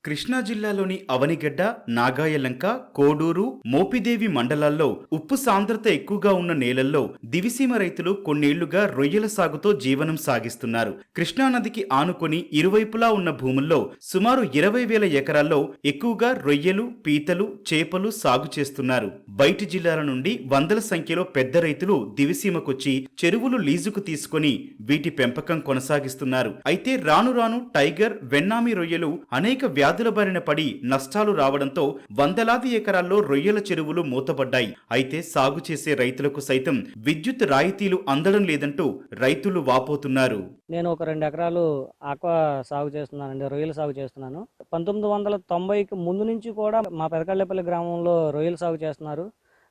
కృష్ణా జిల్లాలోని అవనిగడ్డ, నాగాయలంక, కోడూరు, మోపిదేవి మండలాల్లో ఉప్పు సాంద్రత ఎక్కువగా ఉన్న నేలల్లో దివిసీమ రైతులు కొన్నేళ్లుగా రొయ్యల సాగుతో జీవనం సాగిస్తున్నారు. కృష్ణానదికి ఆనుకొని ఇరువైపులా ఉన్న భూముల్లో సుమారు 20,000 ఎకరాల్లో ఎక్కువగా రొయ్యలు, పీతలు, చేపలు సాగు చేస్తున్నారు. బయటి జిల్లాల నుండి వందల సంఖ్యలో పెద్ద రైతులు దివిసీమకొచ్చి చెరువులు లీజుకు తీసుకొని వీటి పెంపకం కొనసాగిస్తున్నారు. అయితే రాను రాను టైగర్, వెన్నామి రొయ్యలు అనేక వ్యాధుల బారిన పడి నష్టాలు రావడంతో వందలాది ఎకరాల్లో రొయ్యల చెరువులు మూతపడ్డాయి. అయితే సాగు చేసే రైతులకు సైతం విద్యుత్ రాయితీలు అందడం లేదంటూ రైతులు వాపోతున్నారు. నేను ఒక 2 ఎకరాలు ఆక్వా సాగు చేస్తున్నానండి, రొయ్యల సాగు చేస్తున్నాను. 1990కి ముందు నుంచి కూడా మా పెదకళ్ళపల్లి గ్రామంలో రొయ్యల సాగు చేస్తున్నారు.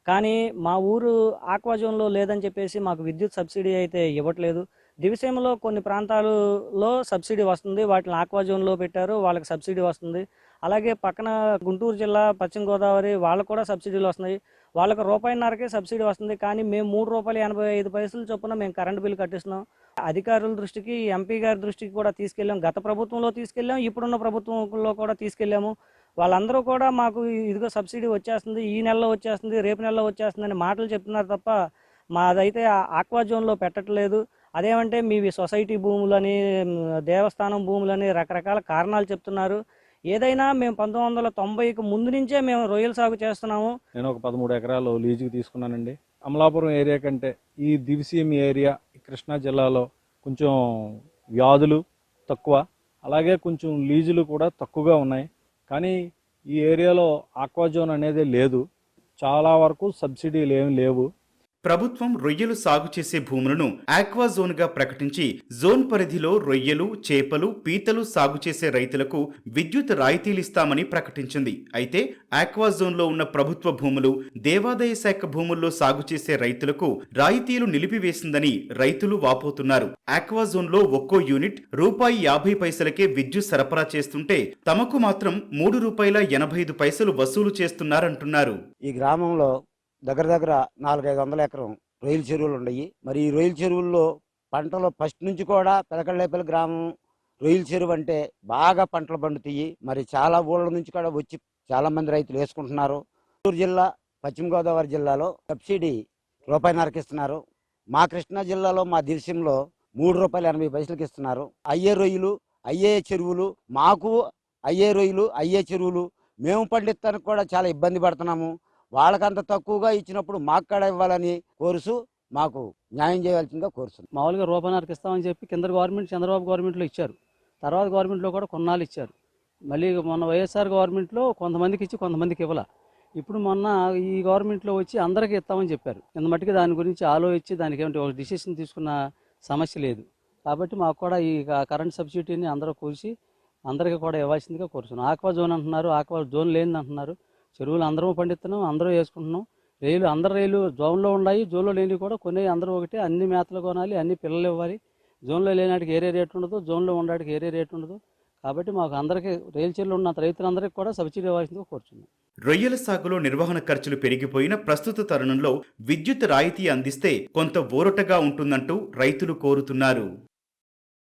కానీ మా ఊరు ఆక్వా జోన్లో లేదని చెప్పేసి మాకు విద్యుత్ సబ్సిడీ అయితే ఇవ్వట్లేదు. దివిసీమలో కొన్ని ప్రాంతాలలో సబ్సిడీ వస్తుంది, వాటిని ఆక్వా జోన్లో పెట్టారు, వాళ్ళకి సబ్సిడీ వస్తుంది. అలాగే పక్కన గుంటూరు జిల్లా, పశ్చిమ గోదావరి వాళ్ళకు కూడా సబ్సిడీలు వస్తున్నాయి. వాళ్ళకి రూపాయిన్నరకే సబ్సిడీ వస్తుంది. కానీ మేము ₹3.85 చొప్పున మేము కరెంటు బిల్లు కట్టిస్తున్నాం. అధికారుల దృష్టికి, ఎంపీ గారి దృష్టికి కూడా తీసుకెళ్ళాం. గత ప్రభుత్వంలో తీసుకెళ్ళాం, ఇప్పుడున్న ప్రభుత్వంలో కూడా తీసుకెళ్ళాము. వాళ్ళందరూ కూడా మాకు ఇదిగో సబ్సిడీ వచ్చేస్తుంది, ఈ నెలలో వచ్చేస్తుంది, రేపు నెలలో వచ్చేస్తుంది అని మాటలు చెప్తున్నారు తప్ప మాదైతే ఆక్వా జోన్లో పెట్టట్లేదు. అదేమంటే మీవి సొసైటీ భూములని, దేవస్థానం భూములని రకరకాల కారణాలు చెప్తున్నారు. ఏదైనా మేము 1990కి ముందు నుంచే మేము రొయ్యల సాగు చేస్తున్నాము. నేను ఒక 13 ఎకరాలు లీజుకి తీసుకున్నానండి. అమలాపురం ఏరియా కంటే ఈ దివిసీమ ఏరియా కృష్ణా జిల్లాలో కొంచెం వ్యాధులు తక్కువ, అలాగే కొంచెం లీజులు కూడా తక్కువగా ఉన్నాయి. కానీ ఈ ఏరియాలో ఆక్వా జోన్ అనేది లేదు, చాలా వరకు సబ్సిడీలు ఏమి లేవు. ప్రభుత్వం రొయ్యలు సాగు చేసే భూములను ఆక్వా జోన్ గా ప్రకటించి జోన్ పరిధిలో రొయ్యలు, చేపలు, పీతలు సాగు చేసే రైతులకు విద్యుత్ రాయితీలిస్తామని ప్రకటించింది. అయితే ఆక్వా జోన్ లో ఉన్న ప్రభుత్వ భూములు, దేవాదాయ శాఖ భూముల్లో సాగు చేసే రైతులకు రాయితీలు నిలిపివేసిందని రైతులు వాపోతున్నారు. ఆక్వా జోన్ లో ఒక్కో యూనిట్ ₹50 విద్యుత్ సరఫరా చేస్తుంటే తమకు మాత్రం ₹3.85 వసూలు చేస్తున్నారంటున్నారు. ఈ గ్రామంలో దగ్గర 400-500 ఎకరం రొయ్యల చెరువులు ఉన్నాయి. మరి ఈ రొయ్యల చెరువుల్లో పంటలు ఫస్ట్ నుంచి కూడా పెదకళ్ళపల్లి గ్రామం రొయ్యల చెరువు అంటే బాగా పంటలు పండుతాయి. మరి చాలా ఊళ్ళ నుంచి కూడా వచ్చి చాలా మంది రైతులు వేసుకుంటున్నారు. గుంటూరు జిల్లా, పశ్చిమ గోదావరి జిల్లాలో సబ్సిడీ ₹1.5 ఇస్తున్నారు. మా కృష్ణా జిల్లాలో మా దివిసీమలో ₹3.80 ఇస్తున్నారు. అయ్యే రొయ్యలు, అయ్యే చెరువులు, మాకు అయ్యే రొయ్యలు, అయ్యే చెరువులు మేము పండిస్తానికి కూడా చాలా ఇబ్బంది పడుతున్నాము. వాళ్ళకంత తక్కువగా ఇచ్చినప్పుడు మాకు కూడా ఇవ్వాలని కోరుసు మాకు న్యాయం చేయాల్సిందిగా కోరుసు. మామూలుగా ₹1.5 ఇస్తామని చెప్పి కింద గవర్నమెంట్, చంద్రబాబు గవర్నమెంట్లో ఇచ్చారు. తర్వాత గవర్నమెంట్లో కూడా కొన్నాళ్ళు ఇచ్చారు. మళ్ళీ మొన్న వైఎస్ఆర్ గవర్నమెంట్లో కొంతమందికి ఇచ్చి కొంతమందికి ఇవ్వాల. ఇప్పుడు మొన్న ఈ గవర్నమెంట్లో వచ్చి అందరికీ ఇస్తామని చెప్పారు. కింద మట్టికి దాని గురించి ఆలోచించి దానికి ఏమిటి ఒక డిసిషన్ తీసుకున్న సమస్య లేదు. కాబట్టి మాకు కూడా ఈ కరెంట్ సబ్సిడీని అందరూ కూర్చి అందరికీ కూడా ఇవ్వాల్సిందిగా కోరుతున్నాం. ఆక్వా జోన్ అంటున్నారు, ఆక్వా జోన్ లేని అంటున్నారు. చెరువులు అందరూ పండిస్తున్నాం, అందరూ వేసుకుంటున్నాం. అందరు రైలు జోన్లో ఉన్నాయి, జోన్లో లేని కూడా కొన్ని అందరూ ఒకటి. అన్ని మేతలు కొనాలి, అన్ని పిల్లలు ఇవ్వాలి. జోన్లో లేనాటికి ఏరే రేటు ఉండదు, జోన్లో ఉండడానికి ఏరే రేటు ఉండదు. కాబట్టి మాకు అందరికీ రైలు చెరువులు ఉన్న రైతులందరికీ కూడా సబ్సిడీ ఇవ్వాల్సిందిగా కోరుతున్నాం. రొయ్యల సాగులో నిర్వహణ ఖర్చులు పెరిగిపోయిన ప్రస్తుత తరుణంలో విద్యుత్ రాయితీ అందిస్తే కొంత ఊరటగా ఉంటుందంటూ రైతులు కోరుతున్నారు.